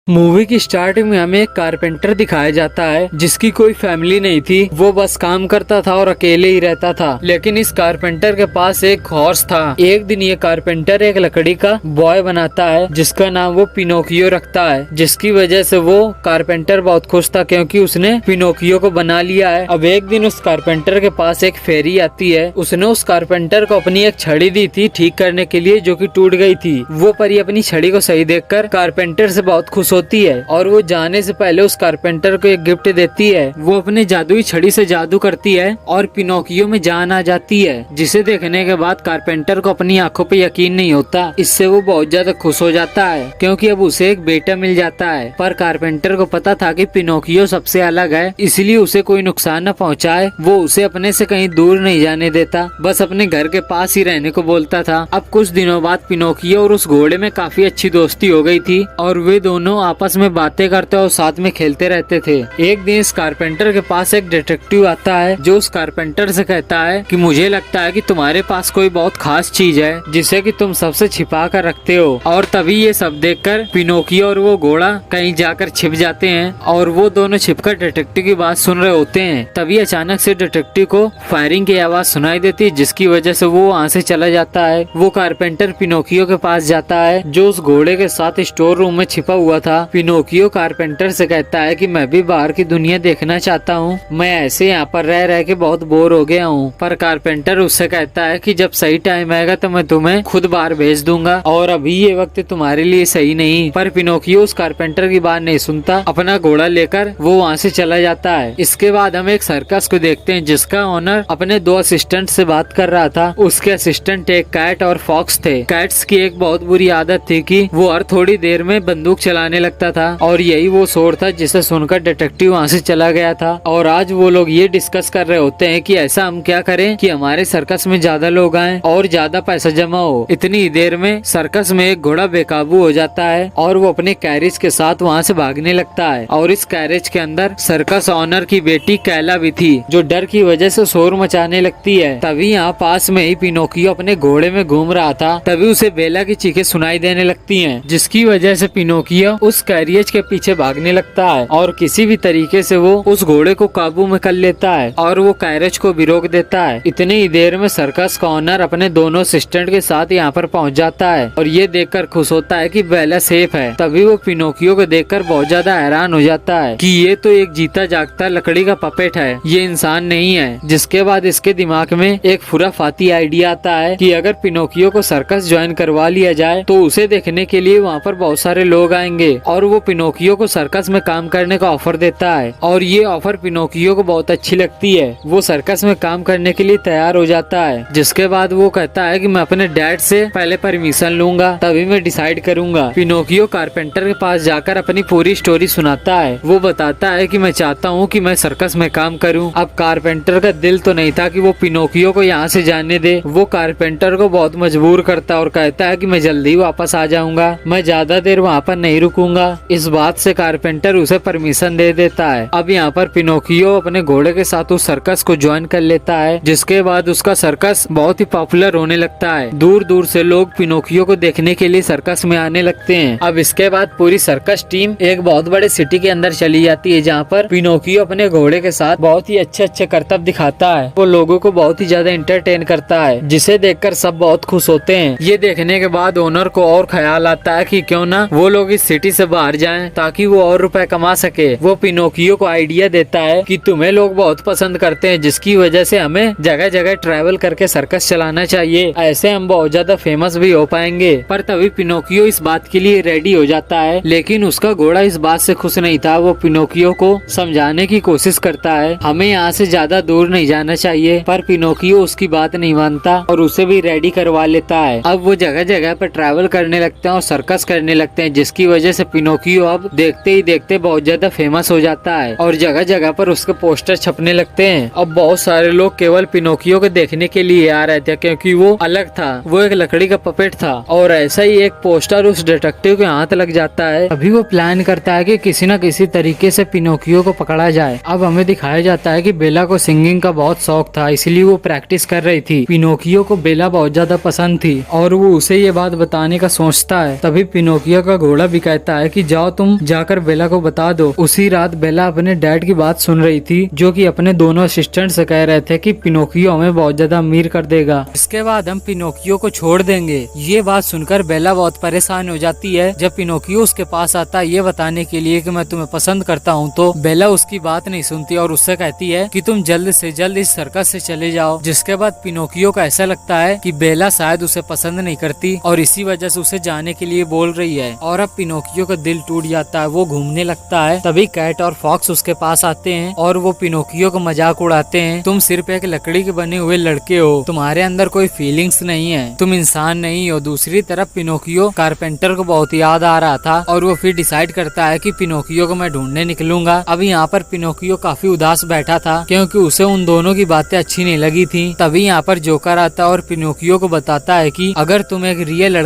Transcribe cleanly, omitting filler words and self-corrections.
Movie की starting में हमें एक कारपेंटर दिखाया जाता है जिसकी कोई फैमिली नहीं थी। वो बस काम करता था और अकेले ही रहता था। लेकिन इस कारपेंटर के पास एक हॉर्स था। एक दिन ये कारपेंटर एक लकड़ी का बॉय बनाता है जिसका नाम वो पिनोकियो रखता है, जिसकी वजह से वो कारपेंटर बहुत खुश था क्योंकि उसने पिनोकियो को बना लिया है। अब एक दिन उस कारपेंटर के पास एक फेरी आती है। उसने उस कारपेंटर को अपनी एक छड़ी दी थी ठीक करने के लिए जो कि टूट गई थी। वो परी अपनी छड़ी को सही देखकर कारपेंटर से बहुत खुश होती है और वो जाने से पहले उस कारपेंटर को एक गिफ्ट देती है। वो अपने जादुई छड़ी से जादू करती है और पिनोकियो में जान आ जाती है, जिसे देखने के बाद कारपेंटर को अपनी आंखों पे यकीन नहीं होता। इससे वो बहुत ज्यादा खुश हो जाता है क्योंकि अब उसे एक बेटा मिल जाता है। पर कारपेंटर को पता था कि पिनोकियो सबसे अलग है, इसलिए उसे कोई नुकसान न पहुंचाए वो उसे अपने से कहीं दूर नहीं जाने देता, बस अपने घर के पास ही रहने को बोलता था। अब कुछ दिनों बाद पिनोकियो और उस घोड़े में काफी अच्छी दोस्ती हो गई थी और वे दोनों आपस में बातें करते और साथ में खेलते रहते थे। एक दिन इस कारपेंटर के पास एक डिटेक्टिव आता है जो उस कारपेंटर से कहता है कि मुझे लगता है कि तुम्हारे पास कोई बहुत खास चीज है जिसे कि तुम सबसे छिपा कर रखते हो। और तभी ये सब देखकर पिनोकियो और वो घोड़ा कहीं जाकर छिप जाते हैं और वो दोनों छिपकर डिटेक्टिव की बात सुन रहे होते हैं। तभी अचानक से डिटेक्टिव को फायरिंग की आवाज सुनाई देती है जिसकी वजह से वो वहाँ से चला जाता है। वो कारपेंटर पिनोकियो के पास जाता है जो उस घोड़े के साथ स्टोर रूम में छिपा हुआ था। पिनोकियो कारपेंटर से कहता है कि मैं भी बाहर की दुनिया देखना चाहता हूँ, मैं ऐसे यहाँ पर रह रह के बहुत बोर हो गया हूँ। पर कारपेंटर उससे कहता है कि जब सही टाइम आएगा तो मैं तुम्हें खुद बाहर भेज दूंगा और अभी ये वक्त तुम्हारे लिए सही नहीं। पर पिनोकियो उस कारपेंटर की बात नहीं सुनता, अपना घोड़ा लेकर वो वहाँ से चला जाता है। इसके बाद हम एक सर्कस को देखते हैं जिसका ओनर अपने दो असिस्टेंट से बात कर रहा था। उसके असिस्टेंट एक कैट और फॉक्स थे। कैट्स की एक बहुत बुरी आदत थी कि वो हर थोड़ी देर में बंदूक चलाने लगता था और यही वो शोर था जिसे सुनकर डिटेक्टिव वहाँ से चला गया था। और आज वो लोग ये डिस्कस कर रहे होते हैं कि ऐसा हम क्या करें कि हमारे सर्कस में ज्यादा लोग आए और ज्यादा पैसा जमा हो। इतनी देर में सर्कस में एक घोड़ा बेकाबू हो जाता है और वो अपने कैरेज के साथ वहाँ से भागने लगता है। और इस कैरेज के अंदर सर्कस ऑनर की बेटी कैला भी थी जो डर की वजह से शोर मचाने लगती है। तभी यहाँ पास में ही पिनोकियो अपने घोड़े में घूम रहा था। तभी उसे बेला की चीखें सुनाई देने लगती हैं जिसकी वजह से पिनोकियो उस कैरियज के पीछे भागने लगता है और किसी भी तरीके से वो उस घोड़े को काबू में कर लेता है और वो कैरेज को भी रोक देता है। इतनी ही देर में सर्कस का ऑनर अपने दोनों असिस्टेंट के साथ यहाँ पर पहुँच जाता है और ये देखकर खुश होता है कि बेला सेफ है। तभी वो पिनोकियो को देखकर बहुत ज्यादा हैरान हो जाता है कि ये तो एक जीता जागता लकड़ी का पपेट है, ये इंसान नहीं है। जिसके बाद इसके दिमाग में एक खुराफाती आइडिया आता है कि अगर पिनोकियो को सर्कस ज्वाइन करवा लिया जाए तो उसे देखने के लिए वहाँ पर बहुत सारे लोग आएंगे और वो पिनोकियो को सर्कस में काम करने का ऑफर देता है। और ये ऑफर पिनोकियो को बहुत अच्छी लगती है। वो सर्कस में काम करने के लिए तैयार हो जाता है। जिसके बाद वो कहता है कि मैं अपने डैड से पहले परमिशन लूंगा तभी मैं डिसाइड करूंगा। पिनोकियो कारपेंटर के पास जाकर अपनी पूरी स्टोरी सुनाता है। वो बताता है कि मैं चाहता हूँ कि मैं सर्कस में काम करूँ। अब कारपेंटर का दिल तो नहीं था कि वो पिनोकियो को यहाँ से जाने दे। वो कारपेंटर को बहुत मजबूर करता और कहता है कि मैं जल्दी वापस आ जाऊंगा, मैं ज्यादा देर वहाँ पर नहीं रुकूंगा। इस बात से कारपेंटर उसे परमिशन दे देता है। अब यहाँ पर पिनोकियो अपने घोड़े के साथ उस सर्कस को ज्वाइन कर लेता है जिसके बाद उसका सर्कस बहुत ही पॉपुलर होने लगता है। दूर दूर से लोग पिनोकियो को देखने के लिए सर्कस में आने लगते हैं। अब इसके बाद पूरी सर्कस टीम एक बहुत बड़े सिटी के अंदर चली जाती है जहाँ पर पिनोकियो अपने घोड़े के साथ बहुत ही अच्छे अच्छे करतब दिखाता है। वो लोगों को बहुत ही ज्यादा इंटरटेन करता है जिसे देखकर सब बहुत खुश होते हैं। ये देखने के बाद ओनर को और ख्याल आता है कि क्यों ना वो लोग इस सिटी से बाहर जाएं ताकि वो और रुपए कमा सके। वो पिनोकियो को आइडिया देता है कि तुम्हें लोग बहुत पसंद करते हैं जिसकी वजह से हमें जगह जगह ट्रैवल करके सर्कस चलाना चाहिए, ऐसे हम बहुत ज्यादा फेमस भी हो पाएंगे। पर तभी पिनोकियो इस बात के लिए रेडी हो जाता है लेकिन उसका घोड़ा इस बात से खुश नहीं था। वो पिनोकियो को समझाने की कोशिश करता है हमें यहाँ से ज्यादा दूर नहीं जाना चाहिए, पर पिनोकियो उसकी बात नहीं मानता और उसे भी रेडी करवा लेता है। अब वो जगह जगह पर ट्रैवल करने लगते हैं और सर्कस करने लगते हैं जिसकी वजह से पिनोकियो अब देखते ही देखते बहुत ज्यादा फेमस हो जाता है और जगह जगह पर उसके पोस्टर छपने लगते हैं। अब बहुत सारे लोग केवल पिनोकियो को देखने के लिए आ रहे थे क्योंकि वो अलग था, वो एक लकड़ी का पपेट था। और ऐसा ही एक पोस्टर उस डिटेक्टिव के हाथ लग जाता है। अभी वो प्लान करता है कि किसी न किसी तरीके से पिनोकियो को पकड़ा जाए। अब हमें दिखाया जाता है कि बेला को सिंगिंग का बहुत शौक था इसलिए वो प्रैक्टिस कर रही थी। पिनोकियो को बेला बहुत ज्यादा पसंद थी और वो उसे ये बात बताने का सोचता है। तभी पिनोकियो का घोड़ा भी कहता कहता है कि जाओ तुम जाकर बेला को बता दो। उसी रात बेला अपने डैड की बात सुन रही थी, जो कि अपने दोनों असिस्टेंट से कह रहे थे कि पिनोकियो हमें बहुत ज्यादा अमीर कर देगा, इसके बाद हम पिनोकियो को छोड़ देंगे। ये बात सुनकर बेला बहुत परेशान हो जाती है। जब पिनोकियो उसके पास आता है ये बताने के लिए कि मैं तुम्हें पसंद करता हूँ, तो बेला उसकी बात नहीं सुनती और उससे कहती है कि तुम जल्द से जल्द इस सर्कस से चले जाओ। जिसके बाद पिनोकियो को ऐसा लगता है कि बेला शायद उसे पसंद नहीं करती और इसी वजह से उसे जाने के लिए बोल रही है। और अब पिनोकियो का दिल टूट जाता है, वो घूमने लगता है। तभी कैट और फॉक्स उसके पास आते हैं और वो पिनोकियो का मजाक उड़ाते हैं। तुम सिर्फ एक लकड़ी के बने हुए लड़के हो, तुम्हारे अंदर कोई फीलिंग्स नहीं है, तुम इंसान नहीं हो। दूसरी तरफ पिनोकियो कारपेंटर को बहुत याद आ रहा था और वो फिर डिसाइड करता है कि पिनोकियो को मैं ढूंढने निकलूंगा। अब यहाँ पर पिनोकियो काफी उदास बैठा था क्योंकि उसे उन दोनों की बातें अच्छी नहीं लगी थी। तभी यहाँ पर जोकर आता है और पिनोकियो को बताता है कि अगर तुम एक रियल लड़का